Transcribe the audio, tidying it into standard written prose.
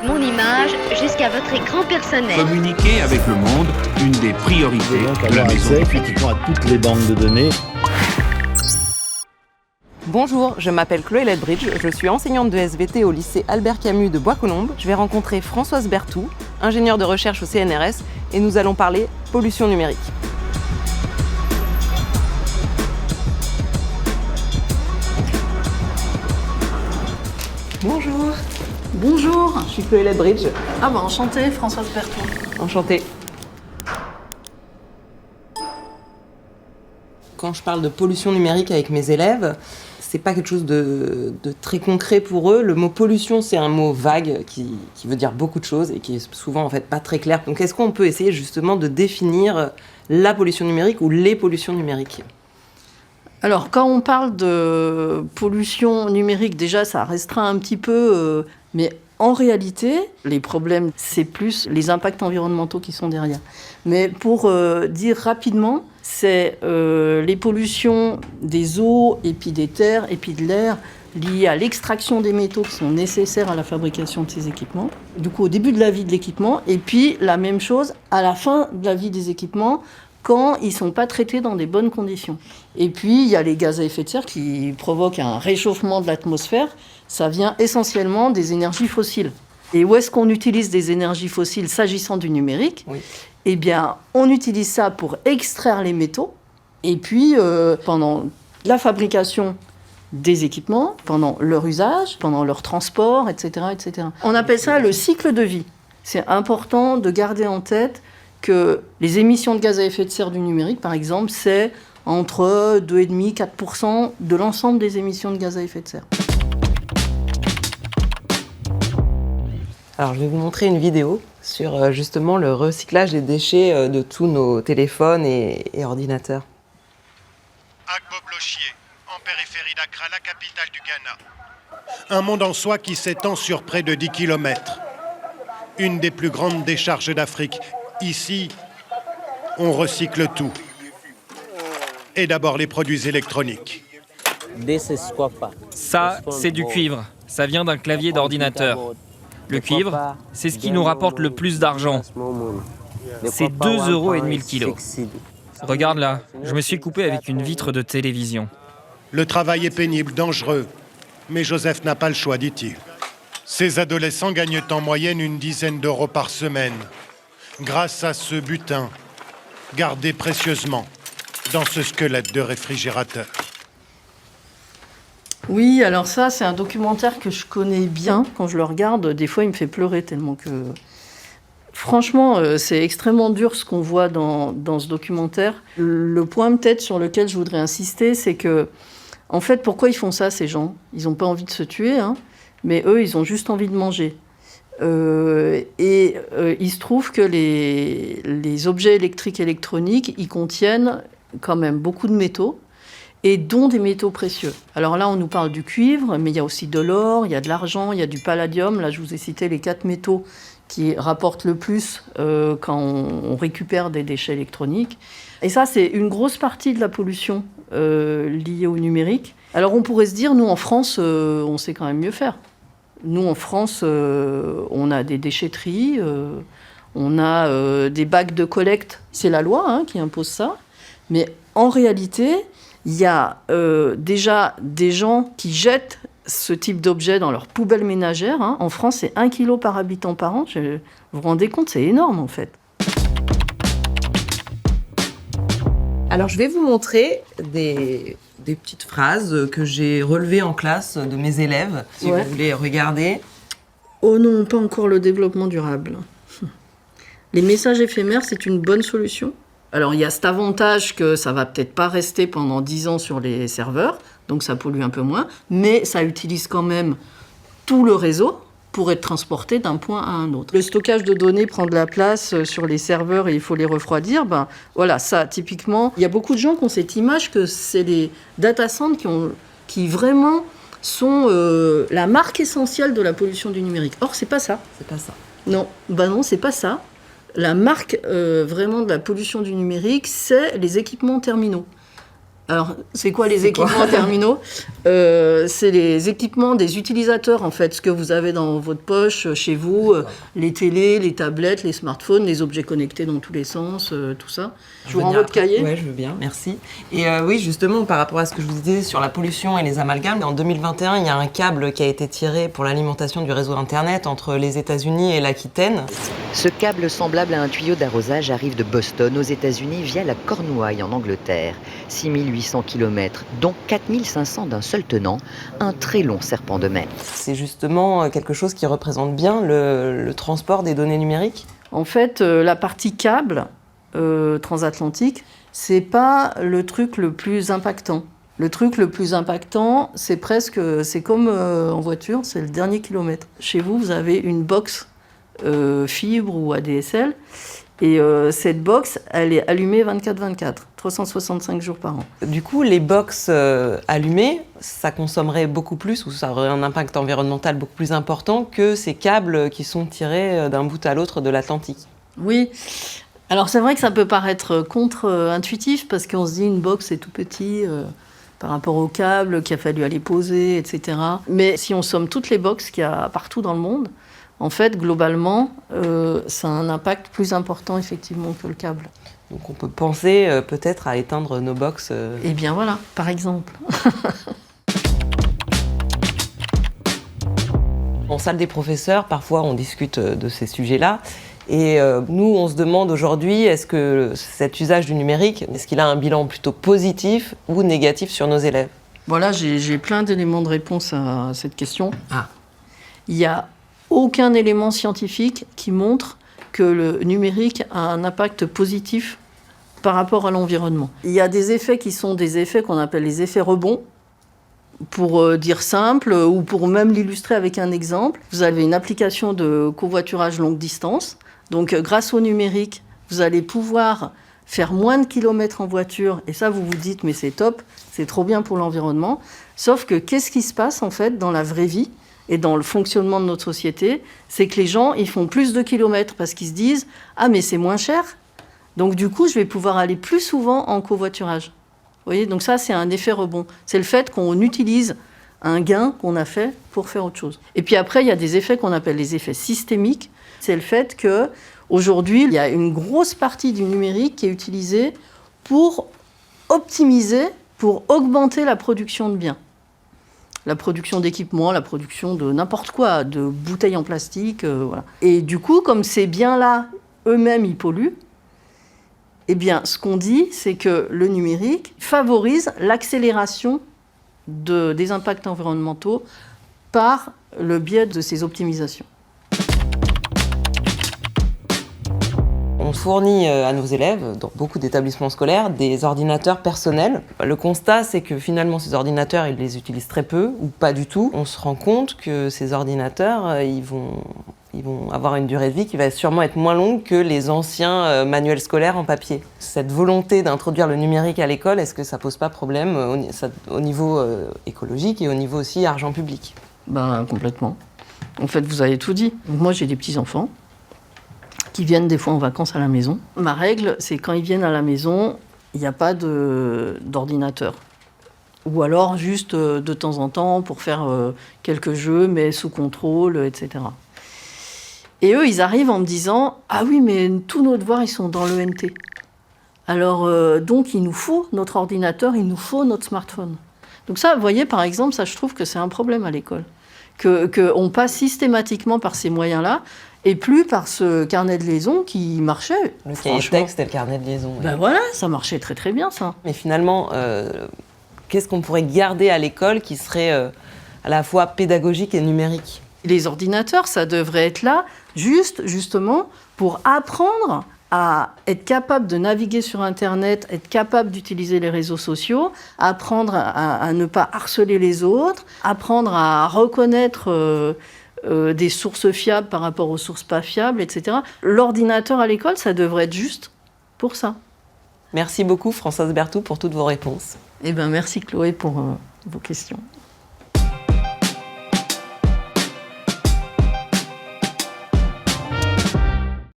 mon image jusqu'à votre écran personnel. Communiquer avec le monde, une des priorités de la maison du futur. À toutes les banques de données. Bonjour, je m'appelle Chloé Ledbridge, je suis enseignante de SVT au lycée Albert Camus de Bois-Colombes. Je vais rencontrer Françoise Berthoud, ingénieure de recherche au CNRS, et nous allons parler pollution numérique. Bonjour. Bonjour. Je suis Chloé Ledbridge. Ah bah enchantée, Françoise Berthoud. Enchantée. Quand je parle de pollution numérique avec mes élèves, c'est pas quelque chose de très concret pour eux. Le mot pollution, c'est un mot vague qui veut dire beaucoup de choses et qui est souvent en fait pas très clair. Donc est-ce qu'on peut essayer justement de définir la pollution numérique ou les pollutions numériques ? Alors, quand on parle de pollution numérique, déjà, ça restreint un petit peu, mais en réalité, les problèmes, c'est plus les impacts environnementaux qui sont derrière. Mais pour dire rapidement, c'est les pollutions des eaux, et puis des terres, et puis de l'air, liées à l'extraction des métaux qui sont nécessaires à la fabrication de ces équipements. Du coup, au début de la vie de l'équipement, et puis la même chose à la fin de la vie des équipements, quand ils ne sont pas traités dans des bonnes conditions. Et puis, il y a les gaz à effet de serre qui provoquent un réchauffement de l'atmosphère. Ça vient essentiellement des énergies fossiles. Et où est-ce qu'on utilise des énergies fossiles s'agissant du numérique ? Oui. Eh bien, on utilise ça pour extraire les métaux. Et puis, pendant la fabrication des équipements, pendant leur usage, pendant leur transport, etc., etc. On appelle ça le cycle de vie. C'est important de garder en tête que les émissions de gaz à effet de serre du numérique, par exemple, c'est entre 2,5-4% de l'ensemble des émissions de gaz à effet de serre. Alors, je vais vous montrer une vidéo sur justement le recyclage des déchets de tous nos téléphones et ordinateurs. Agbo-Blochier, en périphérie d'Accra, la capitale du Ghana. Un monde en soi qui s'étend sur près de 10 km. Une des plus grandes décharges d'Afrique. Ici, on recycle tout. Et d'abord les produits électroniques. Ça, c'est du cuivre. Ça vient d'un clavier d'ordinateur. Le cuivre, c'est ce qui nous rapporte le plus d'argent. C'est 2,5 € le kilo. Regarde là, je me suis coupé avec une vitre de télévision. Le travail est pénible, dangereux. Mais Joseph n'a pas le choix, dit-il. Ces adolescents gagnent en moyenne une dizaine d'euros par semaine. Grâce à ce butin, gardé précieusement dans ce squelette de réfrigérateur. Oui, alors ça, c'est un documentaire que je connais bien. Quand je le regarde, des fois, il me fait pleurer tellement que... Franchement, c'est extrêmement dur ce qu'on voit dans ce documentaire. Le point peut-être sur lequel je voudrais insister, c'est que, en fait, pourquoi ils font ça, ces gens ? Ils n'ont pas envie de se tuer, hein, mais eux, ils ont juste envie de manger. Il se trouve que les objets électriques et électroniques, ils contiennent quand même beaucoup de métaux, et dont des métaux précieux. Alors là, on nous parle du cuivre, mais il y a aussi de l'or, il y a de l'argent, il y a du palladium. Là, je vous ai cité les 4 métaux qui rapportent le plus quand on récupère des déchets électroniques. Et ça, c'est une grosse partie de la pollution liée au numérique. Alors on pourrait se dire, nous en France, on sait quand même mieux faire. Nous en France, on a des déchetteries, on a des bacs de collecte. C'est la loi qui impose ça. Mais en réalité, il y a déjà des gens qui jettent ce type d'objet dans leurs poubelles ménagères. En France, c'est 1 kilo par habitant par an. Vous vous rendez compte, c'est énorme en fait. Alors, je vais vous montrer des petites phrases que j'ai relevées en classe de mes élèves, si vous voulez regarder. Oh non, pas encore le développement durable. Les messages éphémères, c'est une bonne solution. Alors, il y a cet avantage que ça va peut-être pas rester pendant 10 ans sur les serveurs, donc ça pollue un peu moins, mais ça utilise quand même tout le réseau pour être transporté d'un point à un autre. Le stockage de données prend de la place sur les serveurs et il faut les refroidir. Voilà, ça, typiquement, il y a beaucoup de gens qui ont cette image que c'est les data centers qui vraiment sont la marque essentielle de la pollution du numérique. Or, c'est pas ça. C'est pas ça. Non, non, c'est pas ça. La marque vraiment de la pollution du numérique, c'est les équipements terminaux. Alors, c'est quoi les équipements terminaux ? C'est les équipements des utilisateurs, en fait, ce que vous avez dans votre poche, chez vous, les télés, les tablettes, les smartphones, les objets connectés dans tous les sens, tout ça. Je vous rends votre cahier ? Oui, je veux bien, merci. Et oui, justement, par rapport à ce que je vous disais sur la pollution et les amalgames, en 2021, il y a un câble qui a été tiré pour l'alimentation du réseau Internet entre les États-Unis et l'Aquitaine. Ce câble semblable à un tuyau d'arrosage arrive de Boston aux États-Unis via la Cornouaille en Angleterre. 6800 km, dont 4500 d'un seul tenant, un très long serpent de mer. C'est justement quelque chose qui représente bien le transport des données numériques. En fait, la partie câble transatlantique, c'est pas le truc le plus impactant. Le truc le plus impactant, c'est comme en voiture, c'est le dernier kilomètre. Chez vous, vous avez une box fibre ou ADSL, et cette box, elle est allumée 24/24, 365 jours par an. Du coup, les box allumées, ça consommerait beaucoup plus, ou ça aurait un impact environnemental beaucoup plus important que ces câbles qui sont tirés d'un bout à l'autre de l'Atlantique. Oui. Alors c'est vrai que ça peut paraître contre-intuitif, parce qu'on se dit une box c'est tout petit par rapport au câble qu'il a fallu aller poser, etc. Mais si on somme toutes les box qu'il y a partout dans le monde, en fait, globalement, ça a un impact plus important, effectivement, que le câble. Donc on peut penser peut-être à éteindre nos box. Eh bien voilà, par exemple. En salle des professeurs, parfois on discute de ces sujets-là. Et nous, on se demande aujourd'hui, est-ce que cet usage du numérique, est-ce qu'il a un bilan plutôt positif ou négatif sur nos élèves ? Voilà, j'ai plein d'éléments de réponse à cette question. Ah. Il n'y a aucun élément scientifique qui montre que le numérique a un impact positif par rapport à l'environnement. Il y a des effets qui sont des effets qu'on appelle les effets rebonds. Pour dire simple, ou pour même l'illustrer avec un exemple, vous avez une application de covoiturage longue distance. Donc grâce au numérique, vous allez pouvoir faire moins de kilomètres en voiture, et ça vous vous dites mais c'est top, c'est trop bien pour l'environnement. Sauf que qu'est-ce qui se passe en fait dans la vraie vie et dans le fonctionnement de notre société, c'est que les gens ils font plus de kilomètres parce qu'ils se disent ah mais c'est moins cher, donc du coup je vais pouvoir aller plus souvent en covoiturage. Vous voyez, donc ça c'est un effet rebond. C'est le fait qu'on utilise un gain qu'on a fait pour faire autre chose. Et puis après il y a des effets qu'on appelle les effets systémiques. C'est le fait que aujourd'hui il y a une grosse partie du numérique qui est utilisée pour optimiser, pour augmenter la production de biens. La production d'équipements, la production de n'importe quoi, de bouteilles en plastique, voilà. Et du coup, comme ces biens-là, eux-mêmes, ils polluent, eh bien, ce qu'on dit, c'est que le numérique favorise l'accélération des impacts environnementaux par le biais de ces optimisations. On fournit à nos élèves, dans beaucoup d'établissements scolaires, des ordinateurs personnels. Le constat, c'est que finalement, ces ordinateurs, ils les utilisent très peu ou pas du tout. On se rend compte que ces ordinateurs, ils vont avoir une durée de vie qui va sûrement être moins longue que les anciens manuels scolaires en papier. Cette volonté d'introduire le numérique à l'école, est-ce que ça pose pas problème au niveau écologique et au niveau aussi argent public ? Ben, complètement. En fait, vous avez tout dit. Donc, moi, j'ai des petits-enfants qui viennent des fois en vacances à la maison. Ma règle, c'est quand ils viennent à la maison, il n'y a pas d'ordinateur. Ou alors juste de temps en temps pour faire quelques jeux, mais sous contrôle, etc. Et eux, ils arrivent en me disant « Ah oui, mais tous nos devoirs, ils sont dans l'ENT. Alors, donc, il nous faut notre ordinateur, il nous faut notre smartphone. » Donc ça, vous voyez, par exemple, ça, je trouve que c'est un problème à l'école. Qu'on passe systématiquement par ces moyens-là, et plus par ce carnet de liaison qui marchait. Le cahier de texte et le carnet de liaison. Ben voilà, ça marchait très très bien, ça. Mais finalement, qu'est-ce qu'on pourrait garder à l'école qui serait à la fois pédagogique et numérique ? Les ordinateurs, ça devrait être là, justement, pour apprendre à être capable de naviguer sur Internet, être capable d'utiliser les réseaux sociaux, apprendre à ne pas harceler les autres, apprendre à reconnaître des sources fiables par rapport aux sources pas fiables, etc. L'ordinateur à l'école, ça devrait être juste pour ça. Merci beaucoup Françoise Berthoud pour toutes vos réponses. Eh bien, merci Chloé pour vos questions.